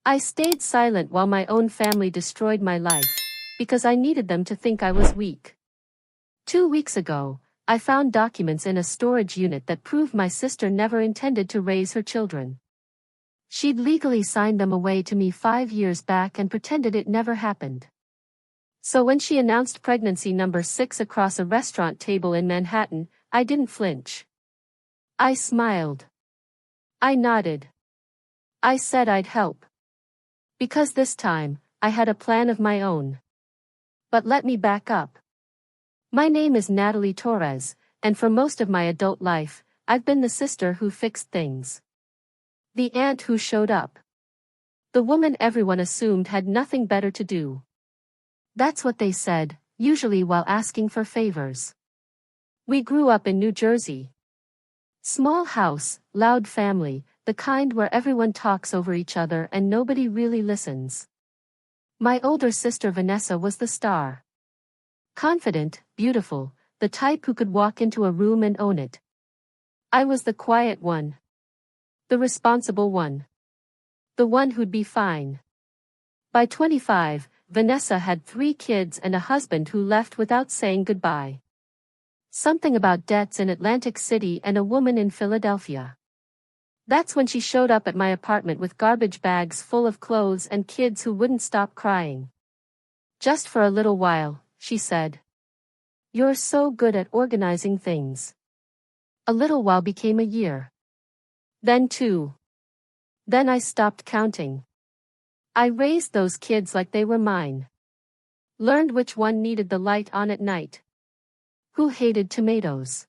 I stayed silent while my own family destroyed my life, because I needed them to think I was weak. 2 weeks ago, I found documents in a storage unit that proved my sister never intended to raise her children. She'd legally signed them away to me 5 years back and pretended it never happened. So when she announced pregnancy number 6 across a restaurant table in Manhattan, I didn't flinch. I smiled. I nodded. I said I'd help. Because this time, I had a plan of my own. But let me back up. My name is Natalie Torres, and for most of my adult life, I've been the sister who fixed things. The aunt who showed up. The woman everyone assumed had nothing better to do. That's what they said, usually while asking for favors. We grew up in New Jersey. Small house, loud family, the kind where everyone talks over each other and nobody really listens. My older sister Vanessa was the star. Confident, beautiful, the type who could walk into a room and own it. I was the quiet one. The responsible one. The one who'd be fine. By 25, Vanessa had 3 kids and a husband who left without saying goodbye. Something about debts in Atlantic City and a woman in Philadelphia. That's when she showed up at my apartment with garbage bags full of clothes and kids who wouldn't stop crying. Just for a little while, she said. You're so good at organizing things. A little while became a year. Then 2. Then I stopped counting. I raised those kids like they were mine. Learned which one needed the light on at night. Who hated tomatoes.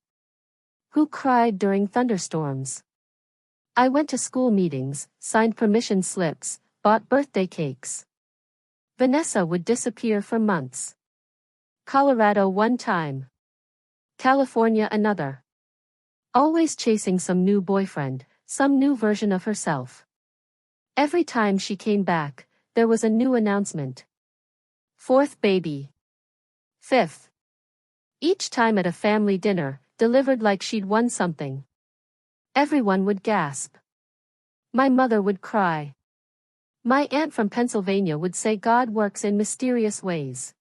Who cried during thunderstorms. I went to school meetings, signed permission slips, bought birthday cakes. Vanessa would disappear for months. Colorado one time. California another. Always chasing some new boyfriend, some new version of herself. Every time she came back, there was a new announcement. 4th baby. 5th. Each time at a family dinner, delivered like she'd won something. Everyone would gasp. My mother would cry. My aunt from Pennsylvania would say God works in mysterious ways.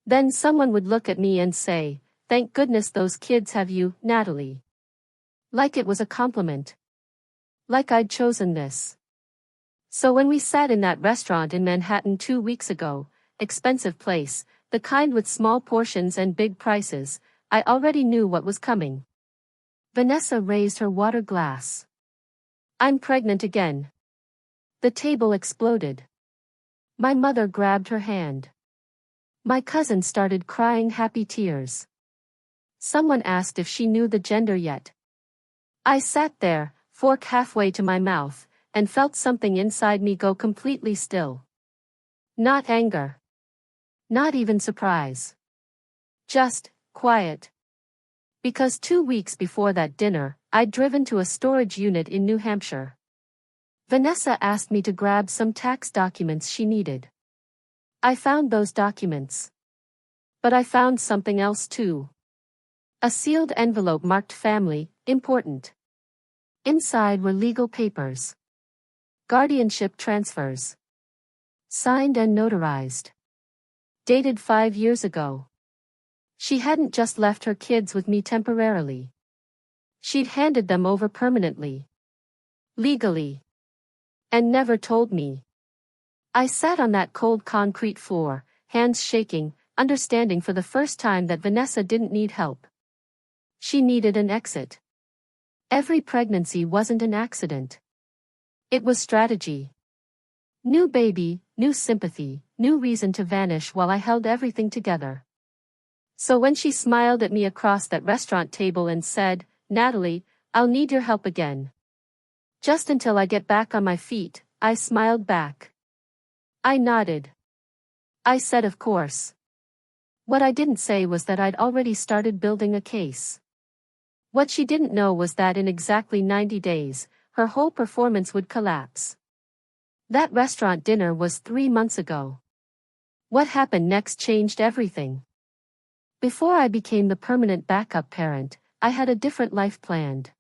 Then someone would look at me and say, thank goodness those kids have you, Natalie. Like it was a compliment. Like I'd chosen this. So when we sat in that restaurant in Manhattan 2 weeks ago, expensive place, the kind with small portions and big prices, I already knew what was coming. Vanessa raised her water glass. I'm pregnant again. The table exploded. My mother grabbed her hand. My cousin started crying happy tears. Someone asked if she knew the gender yet. I sat there, fork halfway to my mouth, and felt something inside me go completely still. Not anger. Not even surprise. Just quiet. Because 2 weeks before that dinner, I'd driven to a storage unit in New Hampshire. Vanessa asked me to grab some tax documents she needed. I found those documents. But I found something else too. A sealed envelope marked family, important. Inside were legal papers. Guardianship transfers. Signed and notarized. Dated 5 years ago. She hadn't just left her kids with me temporarily. She'd handed them over permanently. Legally. And never told me. I sat on that cold concrete floor, hands shaking, understanding for the first time that Vanessa didn't need help. She needed an exit. Every pregnancy wasn't an accident. It was strategy. New baby, new sympathy, new reason to vanish while I held everything together. So when she smiled at me across that restaurant table and said, Natalie, I'll need your help again. Just until I get back on my feet, I smiled back. I nodded. I said of course. What I didn't say was that I'd already started building a case. What she didn't know was that in exactly 90 days, her whole performance would collapse. That restaurant dinner was 3 months ago. What happened next changed everything. Before I became the permanent backup parent, I had a different life planned.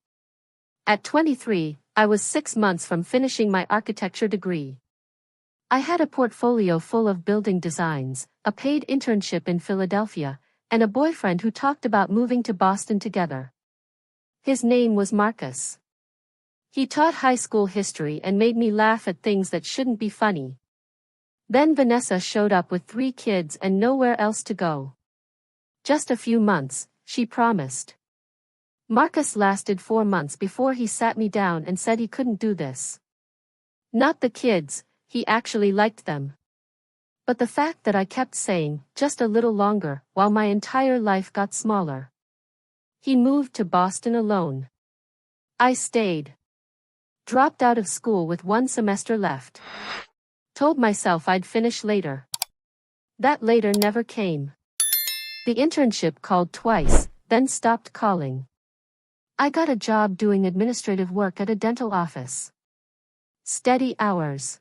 At 23, I was 6 months from finishing my architecture degree. I had a portfolio full of building designs, a paid internship in Philadelphia, and a boyfriend who talked about moving to Boston together. His name was Marcus. He taught high school history and made me laugh at things that shouldn't be funny. Then Vanessa showed up with 3 kids and nowhere else to go. Just a few months, she promised. Marcus lasted 4 months before he sat me down and said he couldn't do this. Not the kids, he actually liked them. But the fact that I kept saying, just a little longer, while my entire life got smaller. He moved to Boston alone. I stayed. Dropped out of school with 1 semester left. Told myself I'd finish later. That later never came. The internship called twice, then stopped calling. I got a job doing administrative work at a dental office. Steady hours.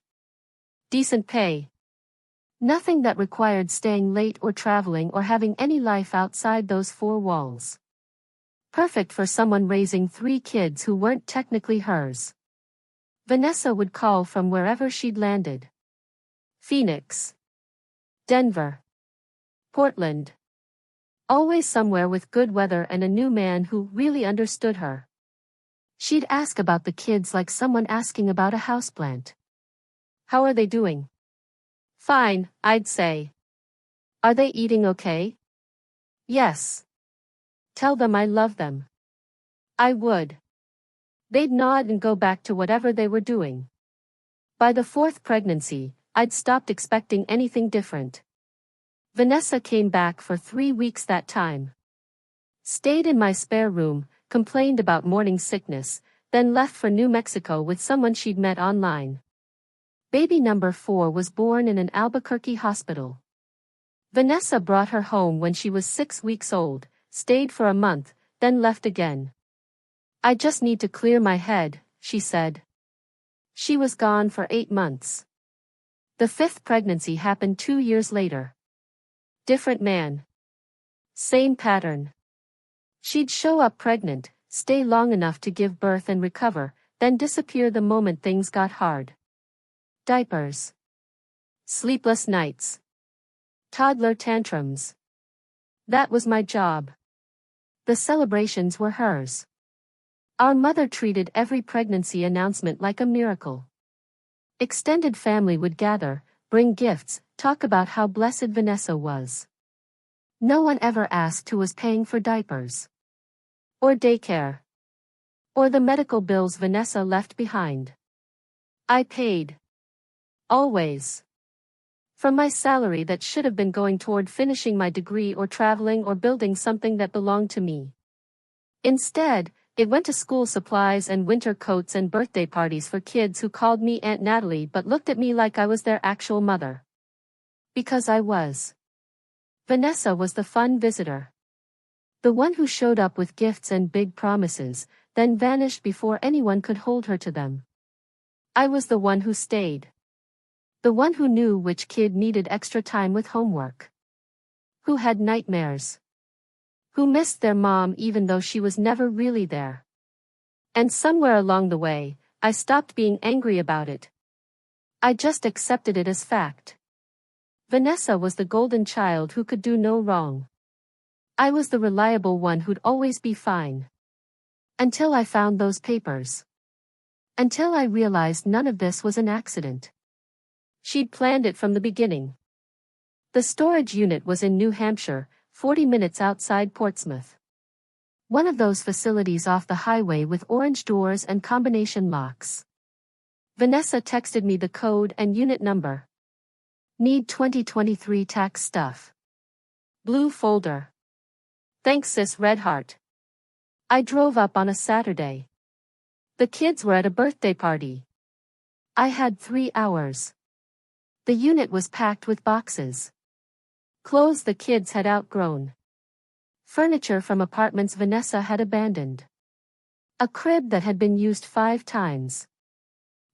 Decent pay. Nothing that required staying late or traveling or having any life outside those 4 walls. Perfect for someone raising 3 kids who weren't technically hers. Vanessa would call from wherever she'd landed. Phoenix. Denver. Portland. Always somewhere with good weather and a new man who really understood her. She'd ask about the kids like someone asking about a houseplant. How are they doing? Fine, I'd say. Are they eating okay? Yes. Tell them I love them. I would. They'd nod and go back to whatever they were doing. By the 4th pregnancy, I'd stopped expecting anything different. Vanessa came back for 3 weeks that time. Stayed in my spare room, complained about morning sickness, then left for New Mexico with someone she'd met online. Baby number 4 was born in an Albuquerque hospital. Vanessa brought her home when she was 6 weeks old, stayed for a month, then left again. I just need to clear my head, she said. She was gone for 8 months. The 5th pregnancy happened 2 years later. Different man. Same pattern. She'd show up pregnant, stay long enough to give birth and recover, then disappear the moment things got hard. Diapers. Sleepless nights. Toddler tantrums. That was my job. The celebrations were hers. Our mother treated every pregnancy announcement like a miracle. Extended family would gather, bring gifts, talk about how blessed Vanessa was. No one ever asked who was paying for diapers. Or daycare. Or the medical bills Vanessa left behind. I paid. Always. From my salary that should have been going toward finishing my degree or traveling or building something that belonged to me. Instead, it went to school supplies and winter coats and birthday parties for kids who called me Aunt Natalie but looked at me like I was their actual mother. Because I was. Vanessa was the fun visitor. The one who showed up with gifts and big promises, then vanished before anyone could hold her to them. I was the one who stayed. The one who knew which kid needed extra time with homework. Who had nightmares. Who missed their mom even though she was never really there. And somewhere along the way, I stopped being angry about it. I just accepted it as fact. Vanessa was the golden child who could do no wrong. I was the reliable one who'd always be fine. Until I found those papers. Until I realized none of this was an accident. She'd planned it from the beginning. The storage unit was in New Hampshire, 40 minutes outside Portsmouth. One of those facilities off the highway with orange doors and combination locks. Vanessa texted me the code and unit number. Need 2023 tax stuff. Blue folder. Thanks sis, red heart. I drove up on a Saturday. The kids were at a birthday party. I had 3 hours. The unit was packed with boxes. Clothes the kids had outgrown. Furniture from apartments Vanessa had abandoned. A crib that had been used 5 times.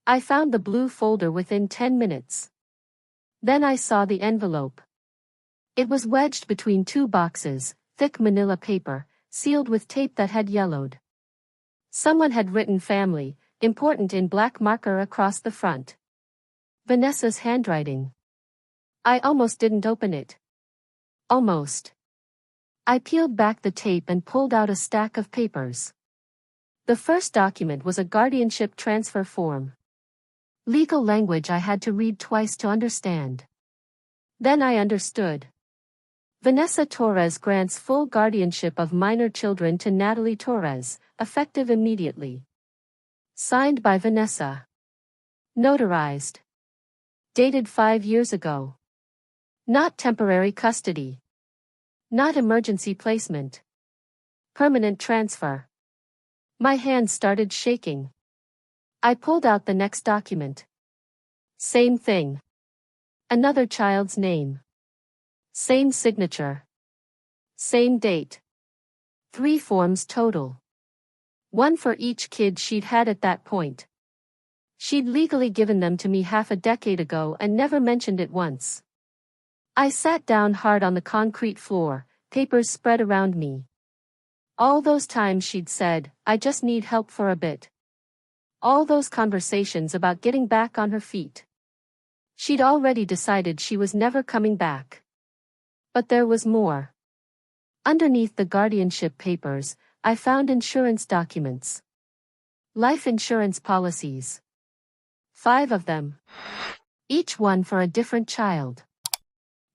I found the blue folder within 10 minutes. Then I saw the envelope. It was wedged between 2 boxes, thick manila paper, sealed with tape that had yellowed. Someone had written family, important in black marker across the front. Vanessa's handwriting. I almost didn't open it. Almost. I peeled back the tape and pulled out a stack of papers. The first document was a guardianship transfer form. Legal language I had to read twice to understand. Then I understood. Vanessa Torres grants full guardianship of minor children to Natalie Torres, effective immediately. Signed by Vanessa. Notarized. Dated 5 years ago. Not temporary custody. Not emergency placement. Permanent transfer. My hands started shaking. I pulled out the next document. Same thing. Another child's name. Same signature. Same date. 3 forms total. 1 for each kid she'd had at that point. She'd legally given them to me half a decade ago and never mentioned it once. I sat down hard on the concrete floor, papers spread around me. All those times she'd said, "I just need help for a bit." All those conversations about getting back on her feet. She'd already decided she was never coming back. But there was more. Underneath the guardianship papers, I found insurance documents. Life insurance policies. 5 of them. Each one for a different child.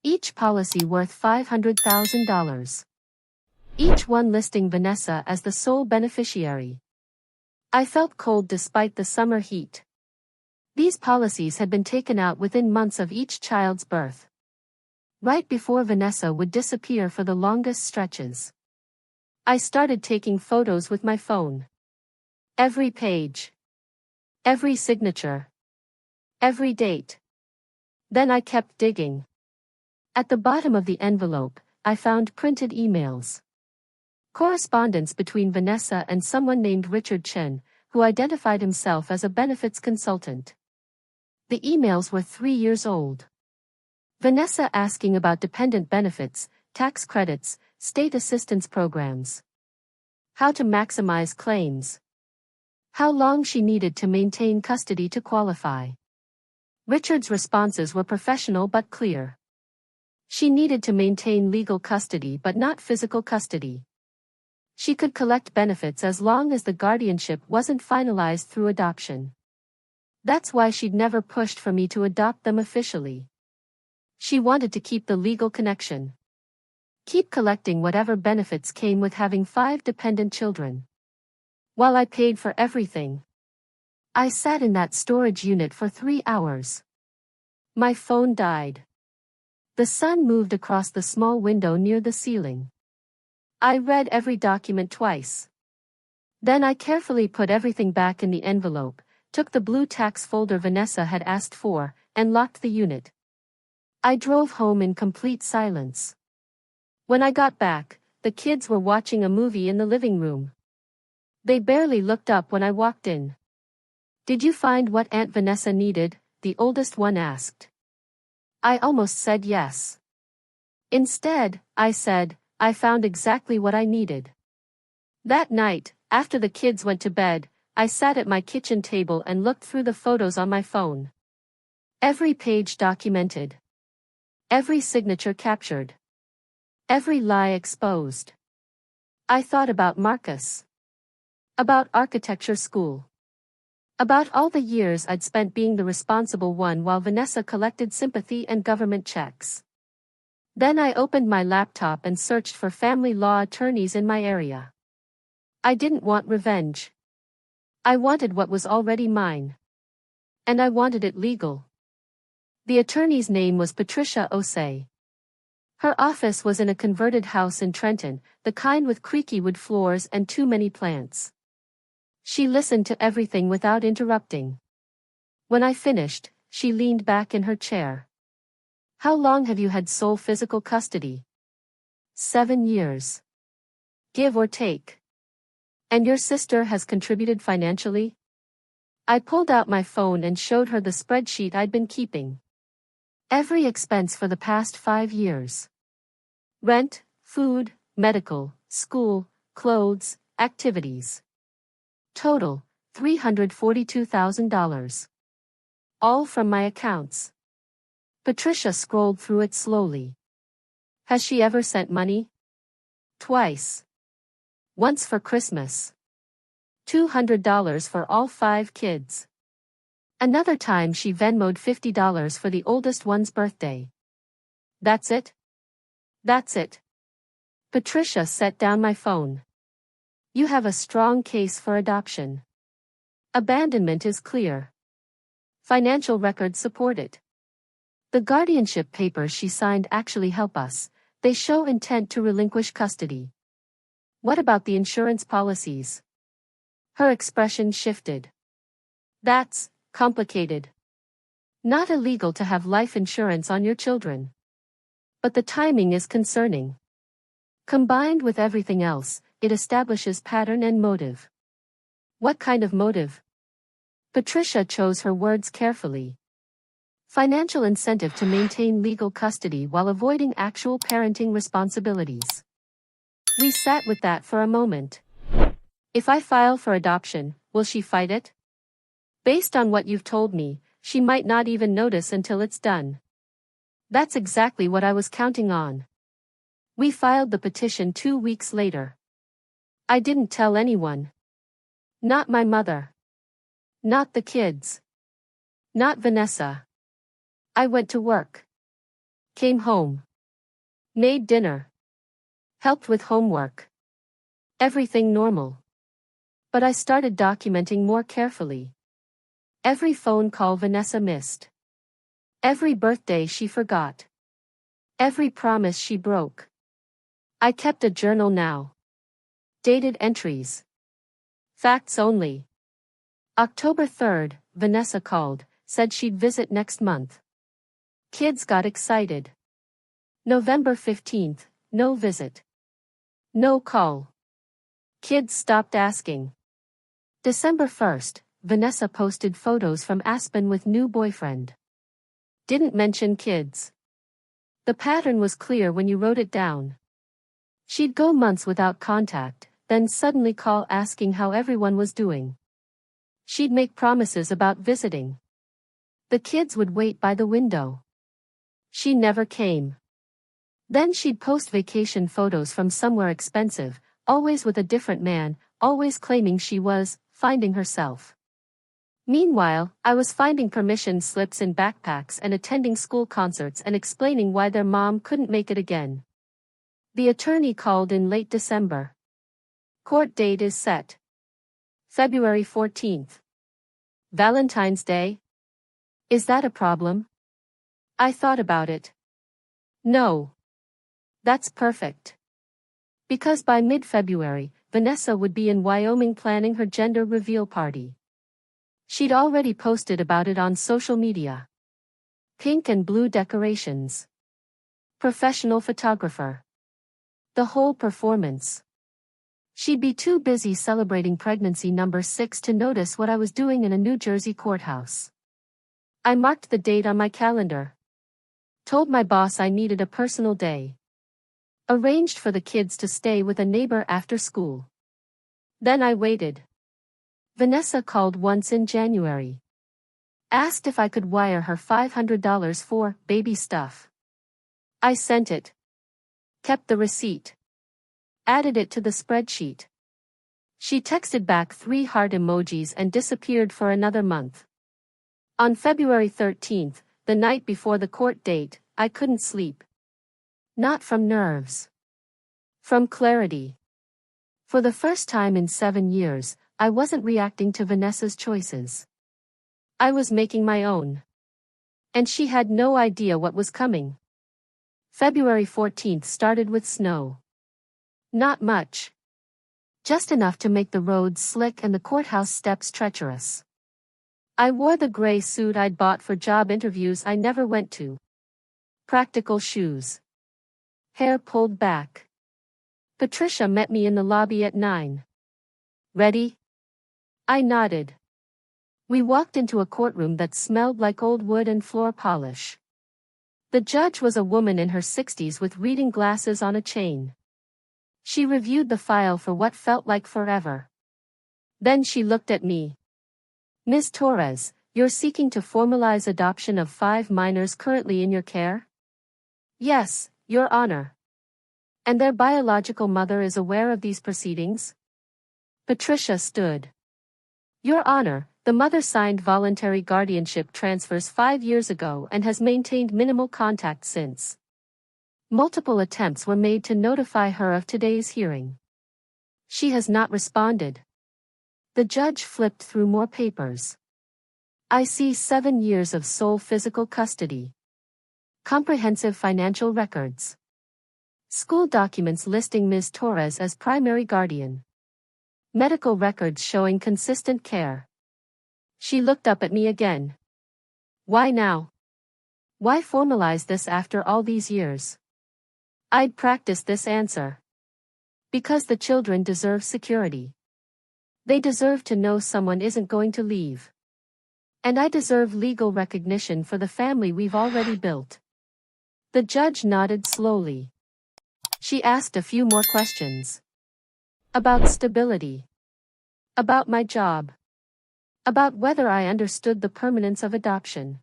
Each policy worth $500,000. Each one listing Vanessa as the sole beneficiary. I felt cold despite the summer heat. These policies had been taken out within months of each child's birth. Right before Vanessa would disappear for the longest stretches. I started taking photos with my phone. Every page. Every signature. Every date. Then I kept digging. At the bottom of the envelope, I found printed emails. Correspondence between Vanessa and someone named Richard Chen, who identified himself as a benefits consultant. The emails were 3 years old. Vanessa asking about dependent benefits, tax credits, state assistance programs. How to maximize claims. How long she needed to maintain custody to qualify. Richard's responses were professional but clear. She needed to maintain legal custody but not physical custody. She could collect benefits as long as the guardianship wasn't finalized through adoption. That's why she'd never pushed for me to adopt them officially. She wanted to keep the legal connection. Keep collecting whatever benefits came with having 5 dependent children. While I paid for everything. I sat in that storage unit for 3 hours. My phone died. The sun moved across the small window near the ceiling. I read every document twice. Then I carefully put everything back in the envelope, took the blue tax folder Vanessa had asked for, and locked the unit. I drove home in complete silence. When I got back, the kids were watching a movie in the living room. They barely looked up when I walked in. "Did you find what Aunt Vanessa needed?" the oldest one asked. I almost said yes. Instead, I said, "I found exactly what I needed." That night, after the kids went to bed, I sat at my kitchen table and looked through the photos on my phone. Every page documented. Every signature captured. Every lie exposed. I thought about Marcus. About architecture school. About all the years I'd spent being the responsible one while Vanessa collected sympathy and government checks. Then I opened my laptop and searched for family law attorneys in my area. I didn't want revenge. I wanted what was already mine. And I wanted it legal. The attorney's name was Patricia Osei. Her office was in a converted house in Trenton, the kind with creaky wood floors and too many plants. She listened to everything without interrupting. When I finished, she leaned back in her chair. "How long have you had sole physical custody?" 7 years. Give or take. "And your sister has contributed financially?" I pulled out my phone and showed her the spreadsheet I'd been keeping. Every expense for the past 5 years. Rent, food, medical, school, clothes, activities. Total, $342,000. All from my accounts. Patricia scrolled through it slowly. Has she ever sent money? Twice. Once for Christmas. $200 for all 5 kids. Another time she Venmoed $50 for the oldest one's birthday. That's it? That's it. Patricia set down my phone. You have a strong case for adoption. Abandonment is clear. Financial records support it. The guardianship papers she signed actually help us. They show intent to relinquish custody. What about the insurance policies? Her expression shifted. That's complicated. Not illegal to have life insurance on your children. But the timing is concerning. Combined with everything else, it establishes pattern and motive. What kind of motive? Patricia chose her words carefully. Financial incentive to maintain legal custody while avoiding actual parenting responsibilities. We sat with that for a moment. If I file for adoption, will she fight it? Based on what you've told me, she might not even notice until it's done. That's exactly what I was counting on. We filed the petition 2 weeks later. I didn't tell anyone. Not my mother. Not the kids. Not Vanessa. I went to work. Came home. Made dinner. Helped with homework. Everything normal. But I started documenting more carefully. Every phone call Vanessa missed. Every birthday she forgot. Every promise she broke. I kept a journal now. Dated entries. Facts only. October 3rd, Vanessa called, said she'd visit next month. Kids got excited. November 15th, no visit. No call. Kids stopped asking. December 1st, Vanessa posted photos from Aspen with new boyfriend. Didn't mention kids. The pattern was clear when you wrote it down. She'd go months without contact, then suddenly call asking how everyone was doing. She'd make promises about visiting. The kids would wait by the window. She never came. Then she'd post vacation photos from somewhere expensive, always with a different man, always claiming she was finding herself. Meanwhile, I was finding permission slips in backpacks and attending school concerts and explaining why their mom couldn't make it again. The attorney called in late December. Court date is set. February 14th. Valentine's Day? Is that a problem? I thought about it. No. That's perfect. Because by mid-February, Vanessa would be in Wyoming planning her gender reveal party. She'd already posted about it on social media. Pink and blue decorations. Professional photographer. The whole performance. She'd be too busy celebrating pregnancy number 6 to notice what I was doing in a New Jersey courthouse. I marked the date on my calendar. Told my boss I needed a personal day. Arranged for the kids to stay with a neighbor after school. Then I waited. Vanessa called once in January. Asked if I could wire her $500 for baby stuff. I sent it. Kept the receipt. Added it to the spreadsheet. She texted back 3 heart emojis and disappeared for another month. On February 13th, the night before the court date, I couldn't sleep. Not from nerves. From clarity. For the first time in 7 years, I wasn't reacting to Vanessa's choices. I was making my own. And she had no idea what was coming. February 14th started with snow. Not much. Just enough to make the roads slick and the courthouse steps treacherous. I wore the gray suit I'd bought for job interviews I never went to. Practical shoes. Hair pulled back. Patricia met me in the lobby at 9. Ready? I nodded. We walked into a courtroom that smelled like old wood and floor polish. The judge was a woman in her 60s with reading glasses on a chain. She reviewed the file for what felt like forever. Then she looked at me. Ms. Torres, You're seeking to formalize adoption of 5 minors currently in your care? Yes, Your Honor. And their biological mother is aware of these proceedings? Patricia stood. Your Honor, the mother signed voluntary guardianship transfers 5 years ago and has maintained minimal contact since. Multiple attempts were made to notify her of today's hearing. She has not responded. The judge flipped through more papers. I see 7 years of sole physical custody. Comprehensive financial records. School documents listing Ms. Torres as primary guardian. Medical records showing consistent care. She looked up at me again. Why now? Why formalize this after all these years? I'd practice this answer. Because the children deserve security. They deserve to know someone isn't going to leave. And I deserve legal recognition for the family we've already built. The judge nodded slowly. She asked a few more questions. About stability. About my job. About whether I understood the permanence of adoption.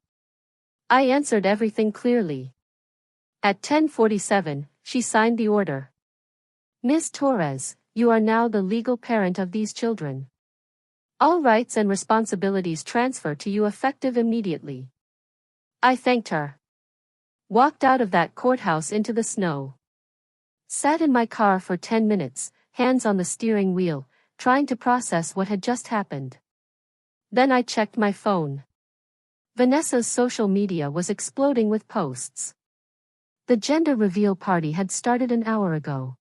I answered everything clearly. At 10:47, she signed the order. Ms. Torres, you are now the legal parent of these children. All rights and responsibilities transfer to you effective immediately. I thanked her. Walked out of that courthouse into the snow. Sat in my car for 10 minutes, hands on the steering wheel, trying to process what had just happened. Then I checked my phone. Vanessa's social media was exploding with posts. The gender reveal party had started an hour ago.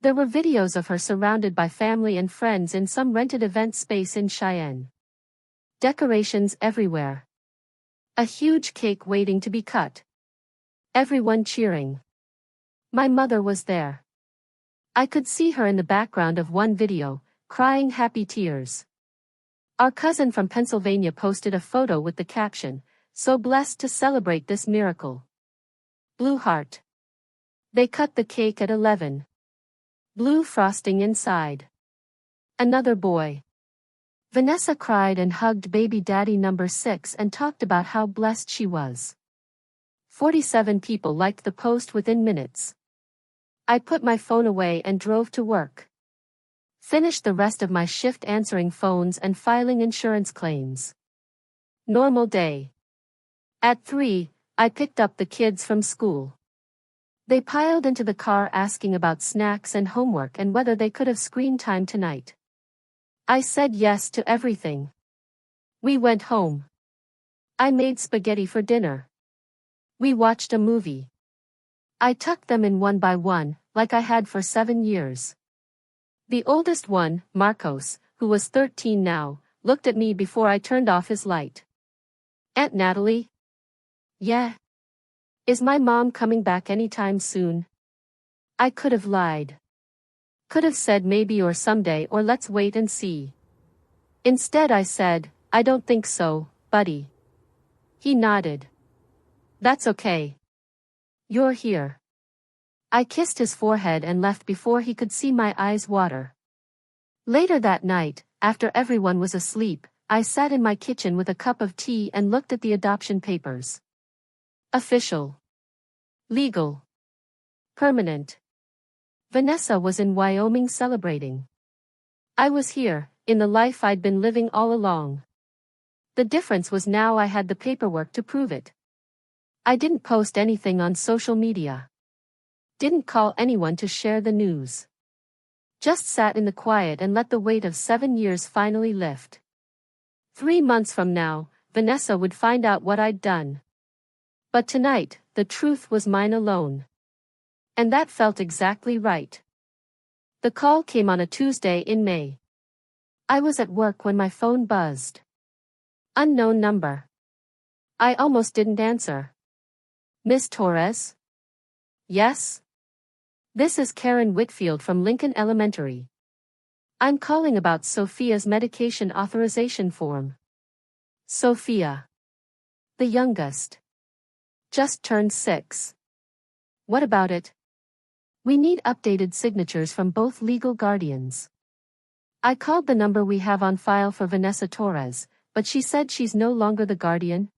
There were videos of her surrounded by family and friends in some rented event space in Cheyenne. Decorations everywhere. A huge cake waiting to be cut. Everyone cheering. My mother was there. I could see her in the background of one video, crying happy tears. Our cousin from Pennsylvania posted a photo with the caption, "So blessed to celebrate this miracle." Blue heart. They cut the cake at 11. Blue frosting inside. Another boy. Vanessa cried and hugged baby daddy number 6 and talked about how blessed she was. 47 people liked the post within minutes. I put my phone away and drove to work. Finished the rest of my shift answering phones and filing insurance claims. Normal day. At 3, I picked up the kids from school. They piled into the car asking about snacks and homework and whether they could have screen time tonight. I said yes to everything. We went home. I made spaghetti for dinner. We watched a movie. I tucked them in one by one, like I had for 7 years. The oldest one, Marcos, who was 13 now, looked at me before I turned off his light. Aunt Natalie? Yeah. Is my mom coming back anytime soon? I could have lied. Could have said maybe or someday or let's wait and see. Instead I said, I don't think so, buddy. He nodded. That's okay. You're here. I kissed his forehead and left before he could see my eyes water. Later that night, after everyone was asleep, I sat in my kitchen with a cup of tea and looked at the adoption papers. Official. Legal. Permanent. Vanessa was in Wyoming celebrating. I was here, in the life I'd been living all along. The difference was now I had the paperwork to prove it. I didn't post anything on social media. Didn't call anyone to share the news. Just sat in the quiet and let the weight of 7 years finally lift. 3 months from now, Vanessa would find out what I'd done. But tonight, the truth was mine alone. And that felt exactly right. The call came on a Tuesday in May. I was at work when my phone buzzed. Unknown number. I almost didn't answer. Miss Torres? Yes? This is Karen Whitfield from Lincoln Elementary. I'm calling about Sophia's medication authorization form. Sophia. The youngest. Just turned 6. What about it? We need updated signatures from both legal guardians. I called the number we have on file for Vanessa Torres, But she said she's no longer the guardian?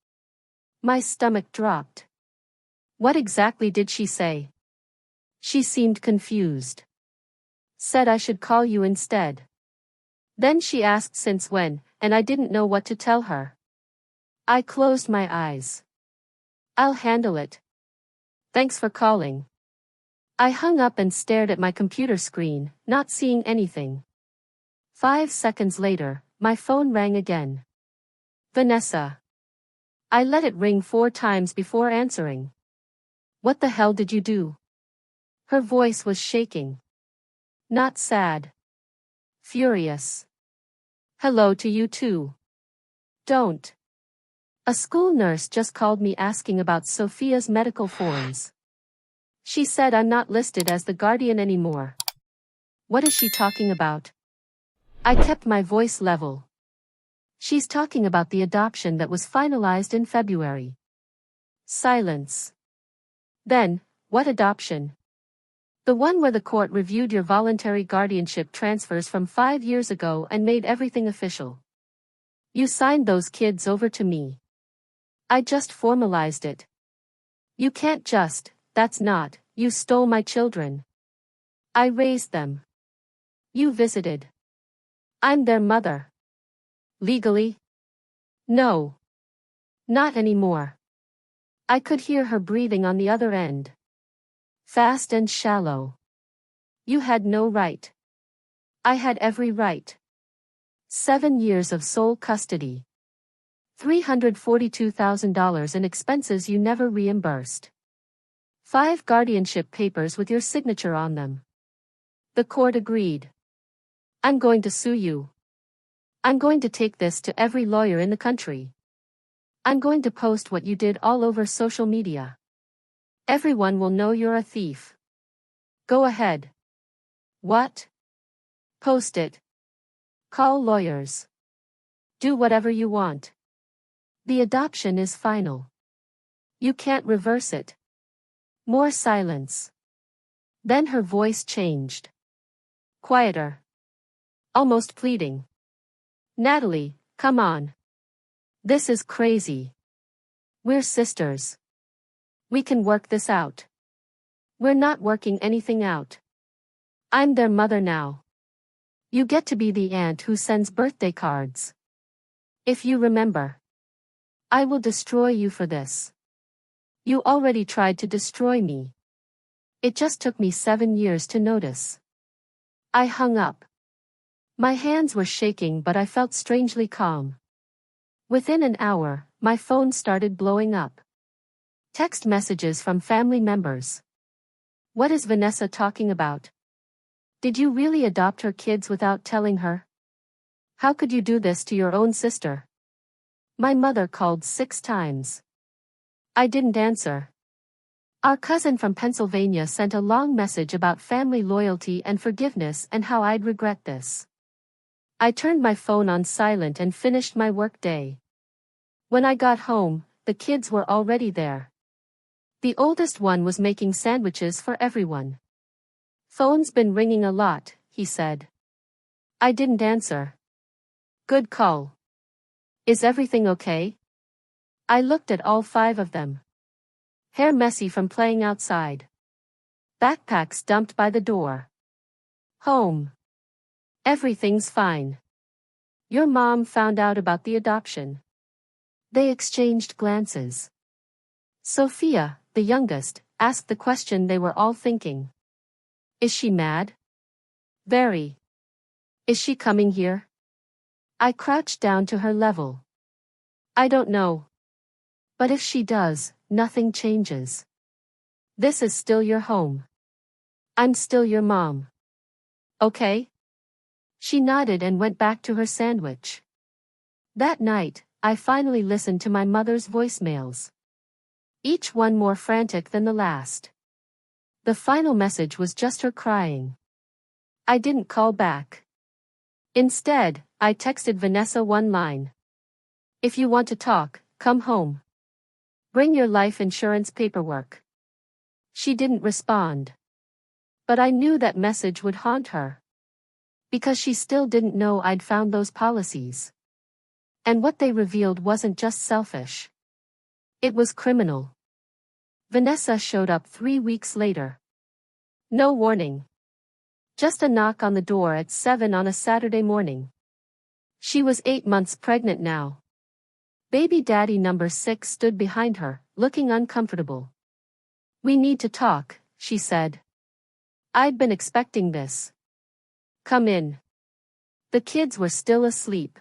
My stomach dropped. What exactly did she say? She seemed confused. Said I should call you instead. Then she asked since when, and I didn't know what to tell her. I closed my eyes. I'll handle it. Thanks for calling. I hung up and stared at my computer screen, not seeing anything. 5 seconds later, my phone rang again. Vanessa. I let it ring 4 times before answering. What the hell did you do? Her voice was shaking. Not sad. Furious. Hello to you too. Don't. A school nurse just called me asking about Sophia's medical forms. She said I'm not listed as the guardian anymore. What is she talking about? I kept my voice level. She's talking about the adoption that was finalized in February. Silence. Then, what adoption? The one where the court reviewed your voluntary guardianship transfers from 5 years ago and made everything official. You signed those kids over to me. I just formalized it. You can't just, that's not, you stole my children. I raised them. You visited. I'm their mother. Legally? No. Not anymore. I could hear her breathing on the other end. Fast and shallow. You had no right. I had every right. 7 years of sole custody. $342,000 in expenses you never reimbursed. 5 guardianship papers with your signature on them. The court agreed. I'm going to sue you. I'm going to take this to every lawyer in the country. I'm going to post what you did all over social media. Everyone will know you're a thief. Go ahead. What? Post it. Call lawyers. Do whatever you want. The adoption is final. You can't reverse it. More silence. Then her voice changed. Quieter. Almost pleading. Natalie, come on. This is crazy. We're sisters. We can work this out. We're not working anything out. I'm their mother now. You get to be the aunt who sends birthday cards. If you remember. I will destroy you for this. You already tried to destroy me. It just took me 7 years to notice. I hung up. My hands were shaking, but I felt strangely calm. Within an hour, my phone started blowing up. Text messages from family members. What is Vanessa talking about? Did you really adopt her kids without telling her? How could you do this to your own sister? My mother called 6 times. I didn't answer. Our cousin from Pennsylvania sent a long message about family loyalty and forgiveness and how I'd regret this. I turned my phone on silent and finished my work day. When I got home, the kids were already there. The oldest one was making sandwiches for everyone. Phone's been ringing a lot, he said. I didn't answer. Good call. Is everything okay? I looked at all 5 of them. Hair messy from playing outside. Backpacks dumped by the door. Home. Everything's fine. Your mom found out about the adoption. They exchanged glances. Sophia, the youngest, asked the question they were all thinking. Is she mad? Very. Is she coming here? I crouched down to her level. I don't know. But if she does, nothing changes. This is still your home. I'm still your mom. Okay? She nodded and went back to her sandwich. That night, I finally listened to my mother's voicemails. Each one more frantic than the last. The final message was just her crying. I didn't call back. Instead, I texted Vanessa one line. If you want to talk, come home. Bring your life insurance paperwork. She didn't respond. But I knew that message would haunt her. Because she still didn't know I'd found those policies. And what they revealed wasn't just selfish. It was criminal. Vanessa showed up 3 weeks later. No warning. Just a knock on the door at 7 on a Saturday morning. She was 8 months pregnant now. Baby daddy number 6 stood behind her, looking uncomfortable. "We need to talk," she said. "I'd been expecting this. Come in." The kids were still asleep.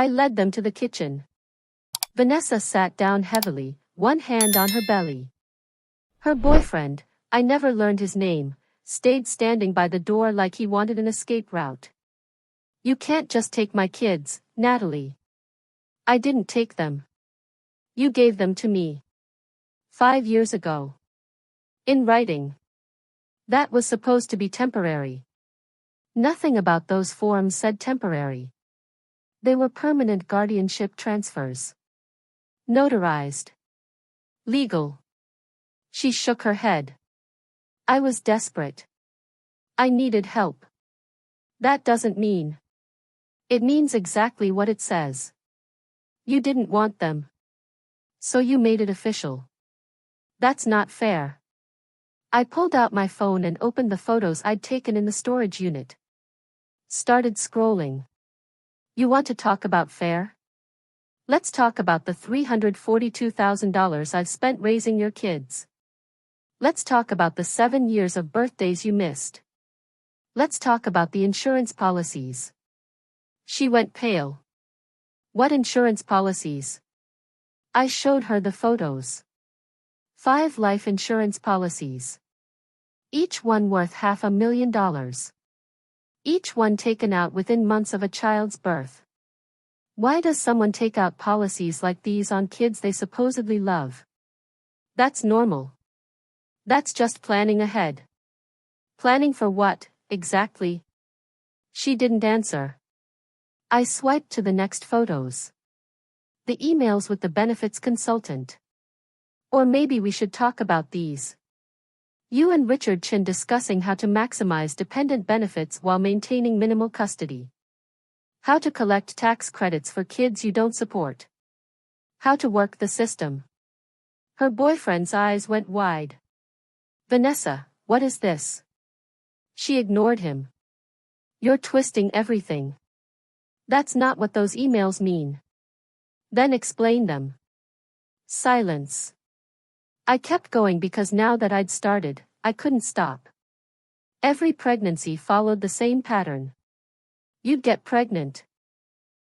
I led them to the kitchen. Vanessa sat down heavily, one hand on her belly. Her boyfriend, I never learned his name, stayed standing by the door like he wanted an escape route. "You can't just take my kids, Natalie." "I didn't take them. You gave them to me. 5 years ago. In writing. That was supposed to be temporary." Nothing about those forms said temporary. They were permanent guardianship transfers. Notarized. Legal. She shook her head. "I was desperate. I needed help." "That doesn't mean." "It means exactly what it says. You didn't want them. So you made it official." "That's not fair." I pulled out my phone and opened the photos I'd taken in the storage unit. Started scrolling. "You want to talk about fair? Let's talk about the $342,000 I've spent raising your kids. Let's talk about the 7 years of birthdays you missed. Let's talk about the insurance policies." She went pale. "What insurance policies?" I showed her the photos. 5 life insurance policies. Each one worth $500,000. Each one taken out within months of a child's birth. Why does someone take out policies like these on kids they supposedly love? That's normal. That's just planning ahead. Planning for what, exactly? She didn't answer. I swiped to the next photos. The emails with the benefits consultant. "Or maybe we should talk about these. You and Richard Chin discussing how to maximize dependent benefits while maintaining minimal custody. How to collect tax credits for kids you don't support. How to work the system." Her boyfriend's eyes went wide. "Vanessa, what is this?" She ignored him. "You're twisting everything. That's not what those emails mean." "Then explain them." Silence. I kept going because now that I'd started, I couldn't stop. Every pregnancy followed the same pattern. You'd get pregnant.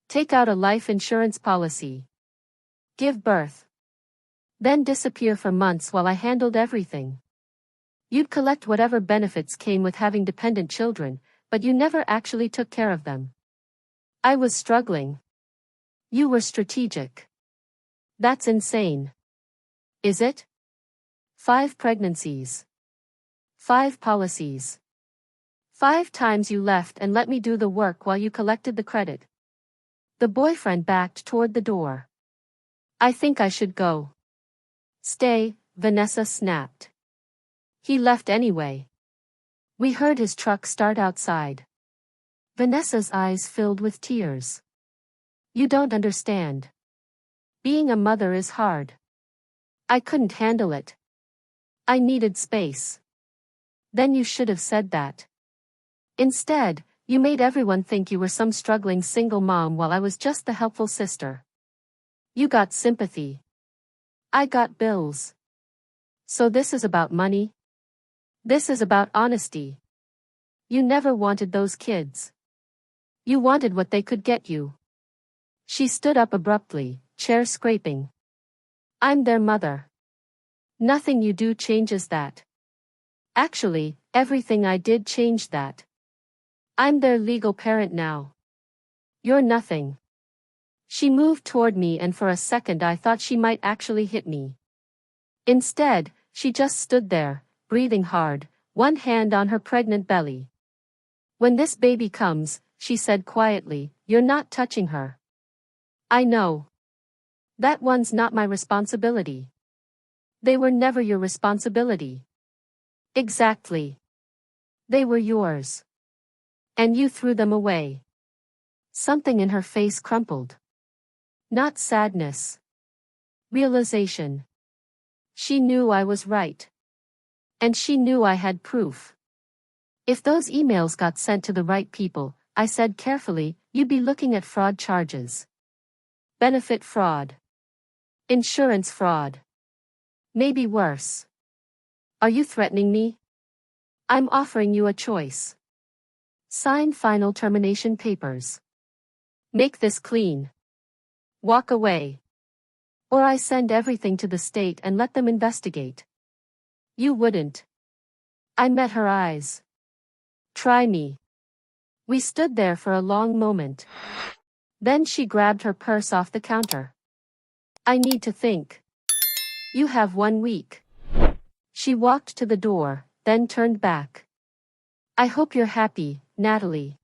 Take out a life insurance policy. Give birth. Then disappear for months while I handled everything. You'd collect whatever benefits came with having dependent children, but you never actually took care of them. I was struggling. You were strategic. That's insane. Is it? 5 pregnancies. 5 policies. 5 times you left and let me do the work while you collected the credit. The boyfriend backed toward the door. "I think I should go." "Stay," Vanessa snapped. He left anyway. We heard his truck start outside. Vanessa's eyes filled with tears. "You don't understand. Being a mother is hard. I couldn't handle it. I needed space." "Then you should have said that. Instead, you made everyone think you were some struggling single mom while I was just the helpful sister. You got sympathy. I got bills. So this is about money? This is about honesty. You never wanted those kids. You wanted what they could get you." She stood up abruptly, chair scraping. "I'm their mother. Nothing you do changes that. Actually, everything I did changed that. I'm their legal parent now. You're nothing." She moved toward me and for a second I thought she might actually hit me. Instead, she just stood there, breathing hard, one hand on her pregnant belly. "When this baby comes," she said quietly, "you're not touching her." "I know. That one's not my responsibility." "They were never your responsibility." "Exactly. They were yours. And you threw them away." Something in her face crumpled. Not sadness. Realization. She knew I was right. And she knew I had proof. If those emails got sent to the right people, I said carefully, you'd be looking at fraud charges. Benefit fraud. Insurance fraud. Maybe worse. Are you threatening me? I'm offering you a choice. Sign final termination papers. Make this clean. Walk away. Or I send everything to the state and let them investigate. You wouldn't. I met her eyes. Try me. We stood there for a long moment. Then she grabbed her purse off the counter. I need to think. You have 1 week. She walked to the door, then turned back. I hope you're happy, Natalie.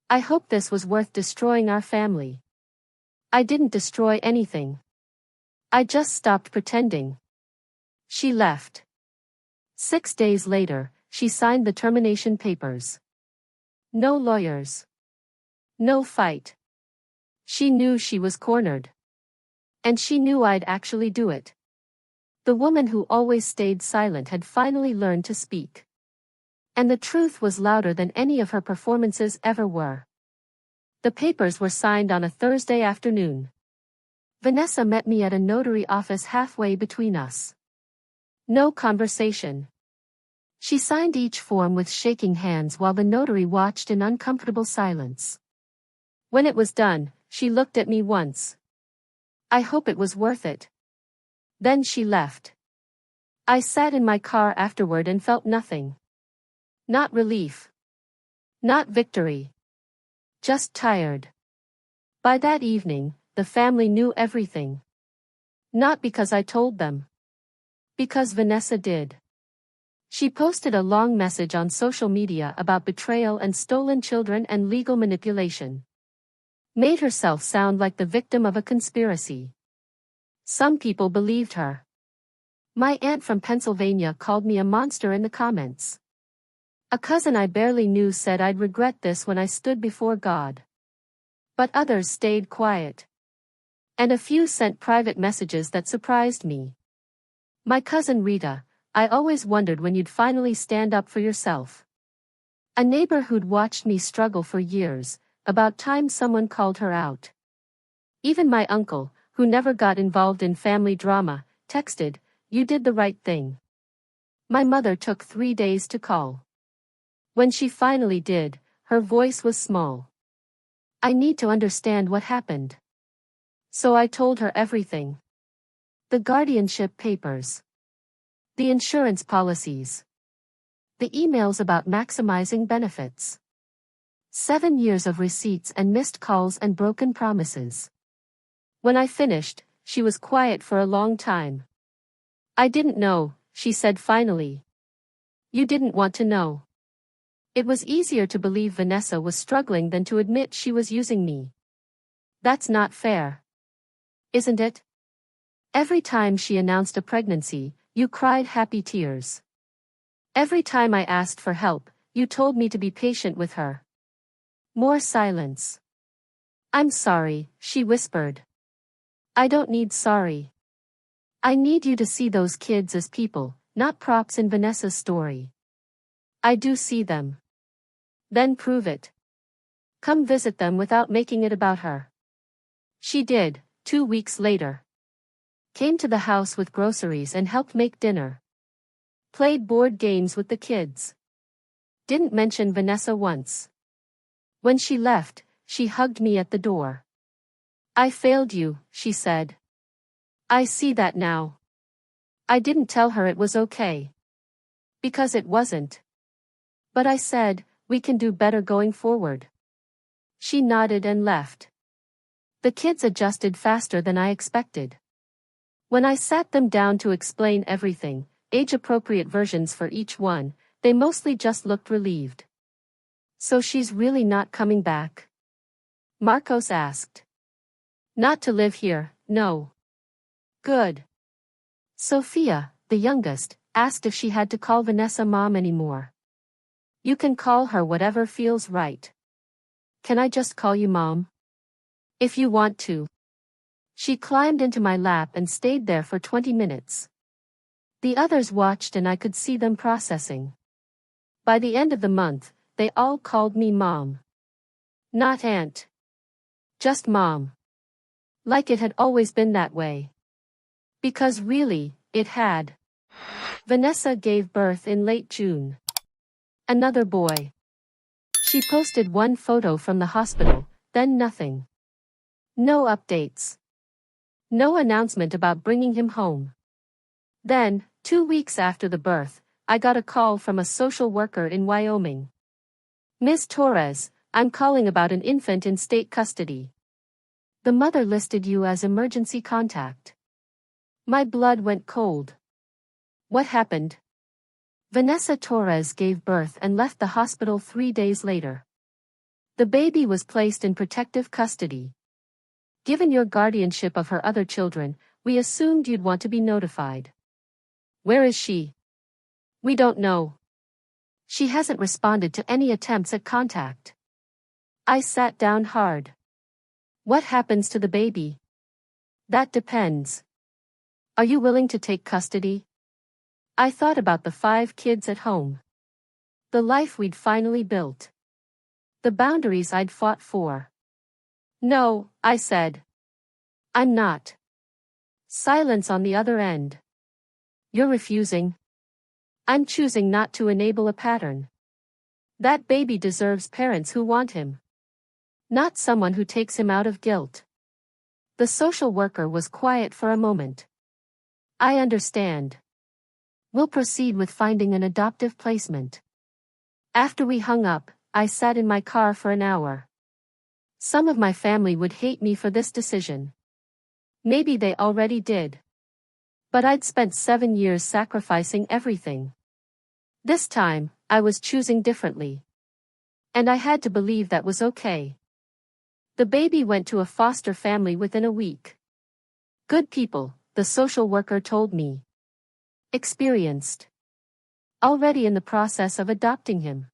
I hope this was worth destroying our family. I didn't destroy anything. I just stopped pretending. She left. 6 days later, she signed the termination papers. No lawyers. No fight. She knew she was cornered. And she knew I'd actually do it. The woman who always stayed silent had finally learned to speak. And the truth was louder than any of her performances ever were. The papers were signed on a Thursday afternoon. Vanessa met me at a notary office halfway between us. No conversation. She signed each form with shaking hands while the notary watched in uncomfortable silence. When it was done, she looked at me once. I hope it was worth it. Then she left. I sat in my car afterward and felt nothing. Not relief. Not victory. Just tired. By that evening, the family knew everything. Not because I told them. Because Vanessa did. She posted a long message on social media about betrayal and stolen children and legal manipulation. Made herself sound like the victim of a conspiracy. Some people believed her. My aunt from Pennsylvania called me a monster in the comments. A cousin I barely knew said I'd regret this when I stood before God. But others stayed quiet. And a few sent private messages that surprised me. My cousin Rita, I always wondered when you'd finally stand up for yourself. A neighbor who'd watched me struggle for years, about time someone called her out. Even my uncle, who never got involved in family drama, texted, "You did the right thing." My mother took 3 days to call. When she finally did, her voice was small. I need to understand what happened. So I told her everything. The guardianship papers. The insurance policies. The emails about maximizing benefits. 7 years of receipts and missed calls and broken promises. When I finished, she was quiet for a long time. I didn't know, she said finally. You didn't want to know. It was easier to believe Vanessa was struggling than to admit she was using me. That's not fair. Isn't it? Every time she announced a pregnancy, you cried happy tears. Every time I asked for help, you told me to be patient with her. More silence. I'm sorry, she whispered. I don't need sorry. I need you to see those kids as people, not props in Vanessa's story. I do see them. Then prove it. Come visit them without making it about her. She did, 2 weeks later. Came to the house with groceries and helped make dinner. Played board games with the kids. Didn't mention Vanessa once. When she left, she hugged me at the door. I failed you, she said. I see that now. I didn't tell her it was okay. Because it wasn't. But I said, we can do better going forward. She nodded and left. The kids adjusted faster than I expected. When I sat them down to explain everything, age-appropriate versions for each one, they mostly just looked relieved. So she's really not coming back? Marcos asked. Not to live here, no. Good. Sophia, the youngest, asked if she had to call Vanessa mom anymore. You can call her whatever feels right. Can I just call you mom? If you want to. She climbed into my lap and stayed there for 20 minutes. The others watched and I could see them processing. By the end of the month, they all called me Mom. Not Aunt. Just Mom. Like it had always been that way. Because really, it had. Vanessa gave birth in late June. Another boy. She posted one photo from the hospital, then nothing. No updates. No announcement about bringing him home. Then, 2 weeks after the birth, I got a call from a social worker in Wyoming. "Ms. Torres, I'm calling about an infant in state custody. The mother listed you as emergency contact." My blood went cold. What happened? Vanessa Torres gave birth and left the hospital 3 days later. The baby was placed in protective custody. Given your guardianship of her other children, we assumed you'd want to be notified. Where is she? We don't know. She hasn't responded to any attempts at contact. I sat down hard. What happens to the baby? That depends. Are you willing to take custody? I thought about the 5 kids at home. The life we'd finally built. The boundaries I'd fought for. No, I said. I'm not. Silence on the other end. You're refusing. I'm choosing not to enable a pattern. That baby deserves parents who want him. Not someone who takes him out of guilt. The social worker was quiet for a moment. I understand. We'll proceed with finding an adoptive placement. After we hung up, I sat in my car for an hour. Some of my family would hate me for this decision. Maybe they already did. But I'd spent 7 years sacrificing everything. This time, I was choosing differently. And I had to believe that was okay. The baby went to a foster family within a week. Good people, the social worker told me. Experienced. Already in the process of adopting him.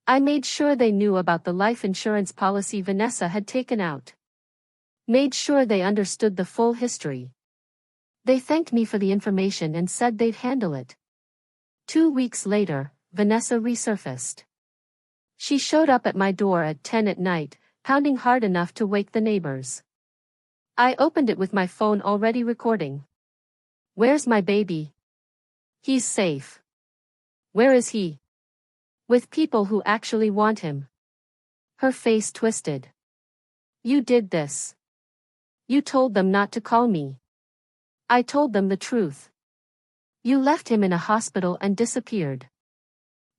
I made sure they knew about the life insurance policy Vanessa had taken out. Made sure they understood the full history. They thanked me for the information and said they'd handle it. 2 weeks later, Vanessa resurfaced. She showed up at my door at 10 at night, pounding hard enough to wake the neighbors. I opened it with my phone already recording. Where's my baby? He's safe. Where is he? With people who actually want him. Her face twisted. You did this. You told them not to call me. I told them the truth. You left him in a hospital and disappeared.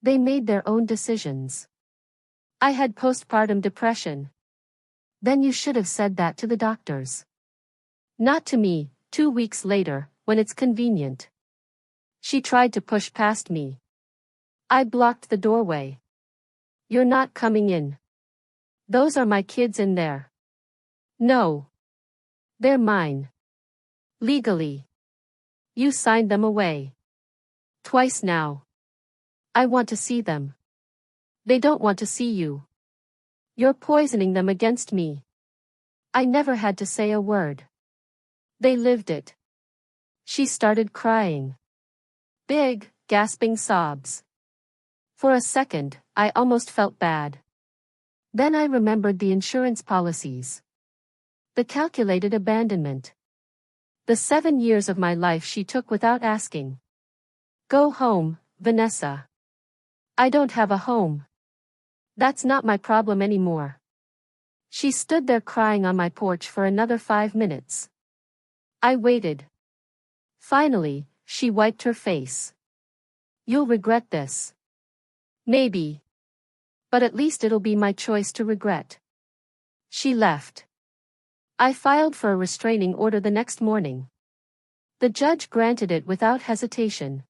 They made their own decisions. I had postpartum depression. Then you should have said that to the doctors. Not to me, 2 weeks later, when it's convenient. She tried to push past me. I blocked the doorway. You're not coming in. Those are my kids in there. No. They're mine. Legally. You signed them away. Twice now. I want to see them. They don't want to see you. You're poisoning them against me. I never had to say a word. They lived it. She started crying. Big, gasping sobs. For a second, I almost felt bad. Then I remembered the insurance policies. The calculated abandonment. The 7 years of my life she took without asking. Go home, Vanessa. I don't have a home. That's not my problem anymore. She stood there crying on my porch for another 5 minutes. I waited. Finally, she wiped her face. You'll regret this. Maybe. But at least it'll be my choice to regret. She left. I filed for a restraining order the next morning. The judge granted it without hesitation.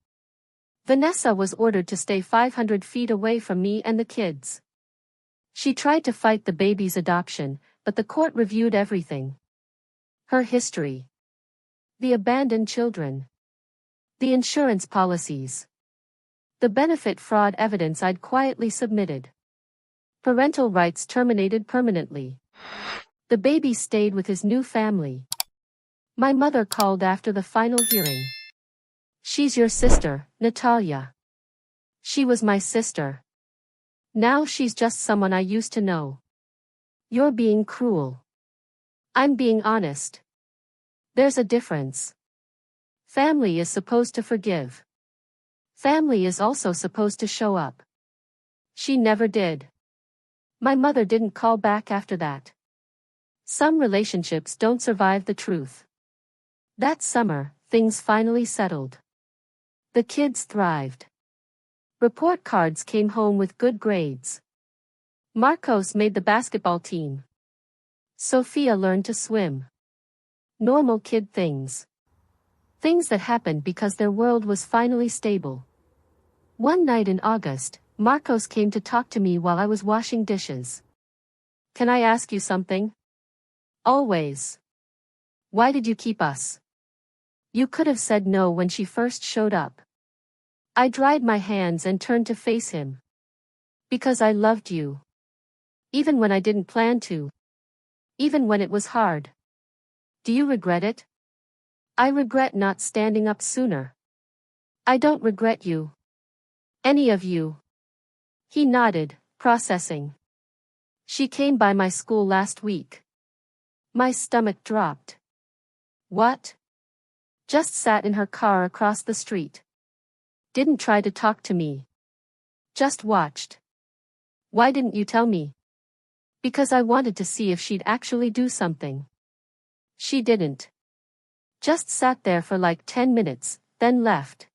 Vanessa was ordered to stay 500 feet away from me and the kids. She tried to fight the baby's adoption, but the court reviewed everything. Her history. The abandoned children. The insurance policies. The benefit fraud evidence I'd quietly submitted. Parental rights terminated permanently. The baby stayed with his new family. My mother called after the final hearing. She's your sister, Natalia. She was my sister. Now she's just someone I used to know. You're being cruel. I'm being honest. There's a difference. Family is supposed to forgive. Family is also supposed to show up. She never did. My mother didn't call back after that. Some relationships don't survive the truth. That summer, things finally settled. The kids thrived. Report cards came home with good grades. Marcos made the basketball team. Sophia learned to swim. Normal kid things. Things that happened because their world was finally stable. One night in August, Marcos came to talk to me while I was washing dishes. Can I ask you something? Always. Why did you keep us? You could have said no when she first showed up. I dried my hands and turned to face him. Because I loved you. Even when I didn't plan to. Even when it was hard. Do you regret it? I regret not standing up sooner. I don't regret you. Any of you. He nodded, processing. She came by my school last week. My stomach dropped. What? Just sat in her car across the street. Didn't try to talk to me. Just watched. Why didn't you tell me? Because I wanted to see if she'd actually do something. She didn't. Just sat there for like 10 minutes, then left.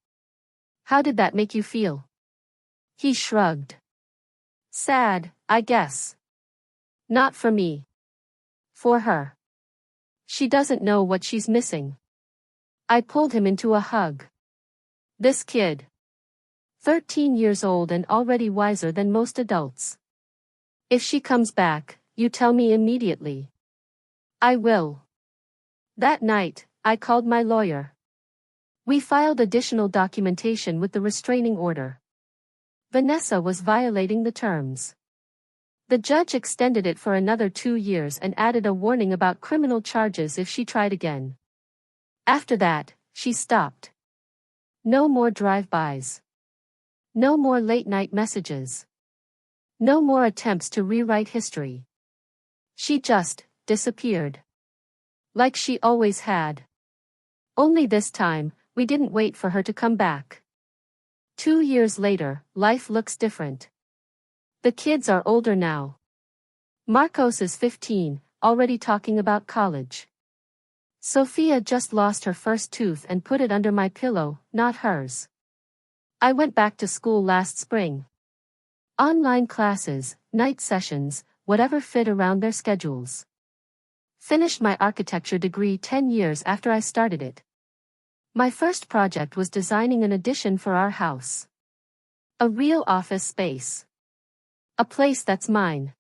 How did that make you feel? He shrugged. Sad, I guess. Not for me. For her. She doesn't know what she's missing. I pulled him into a hug. This kid. 13 years old and already wiser than most adults. If she comes back, you tell me immediately. I will. That night, I called my lawyer. We filed additional documentation with the restraining order. Vanessa was violating the terms. The judge extended it for another 2 years and added a warning about criminal charges if she tried again. After that, she stopped. No more drive-bys. No more late-night messages. No more attempts to rewrite history. She just disappeared. Like she always had. Only this time, we didn't wait for her to come back. 2 years later, life looks different. The kids are older now. Marcos is 15, already talking about college. Sophia just lost her first tooth and put it under my pillow, not hers. I went back to school last spring. Online classes, night sessions, whatever fit around their schedules. Finished my architecture degree 10 years after I started it. My first project was designing an addition for our house. A real office space. A place that's mine.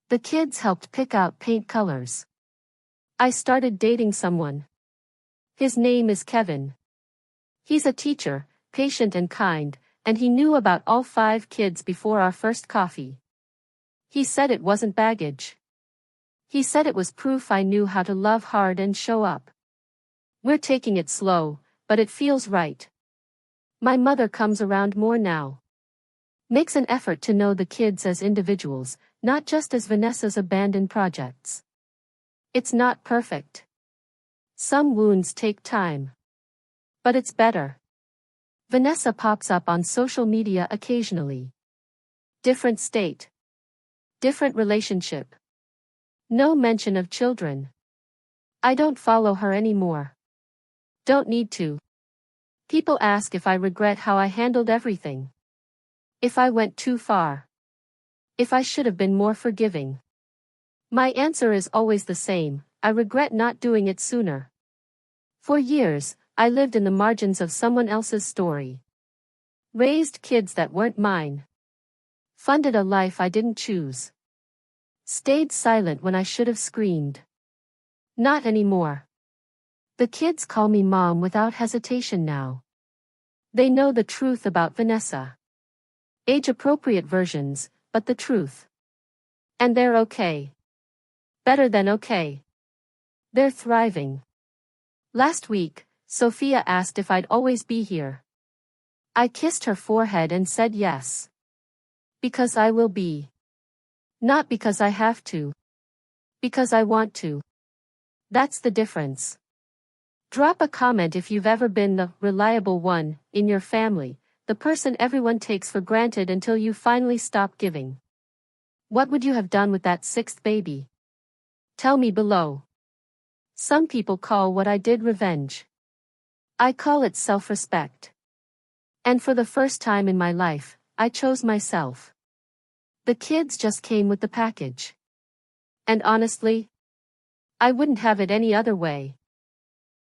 The kids helped pick out paint colors. I started dating someone. His name is Kevin. He's a teacher, patient and kind, and he knew about all 5 kids before our first coffee. He said it wasn't baggage. He said it was proof I knew how to love hard and show up. We're taking it slow, but it feels right. My mother comes around more now. Makes an effort to know the kids as individuals, not just as Vanessa's abandoned projects. It's not perfect. Some wounds take time. But it's better. Vanessa pops up on social media occasionally. Different state. Different relationship. No mention of children. I don't follow her anymore. Don't need to. People ask if I regret how I handled everything. If I went too far. If I should have been more forgiving. My answer is always the same, I regret not doing it sooner. For years, I lived in the margins of someone else's story. Raised kids that weren't mine. Funded a life I didn't choose. Stayed silent when I should have screamed. Not anymore. The kids call me mom without hesitation now. They know the truth about Vanessa. Age-appropriate versions, but the truth. And they're okay. Better than okay. They're thriving. Last week, Sophia asked if I'd always be here. I kissed her forehead and said yes. Because I will be. Not because I have to. Because I want to. That's the difference. Drop a comment if you've ever been the reliable one in your family, the person everyone takes for granted until you finally stop giving. What would you have done with that sixth baby? Tell me below. Some people call what I did revenge. I call it self-respect. And for the first time in my life, I chose myself. The kids just came with the package. And honestly, I wouldn't have it any other way.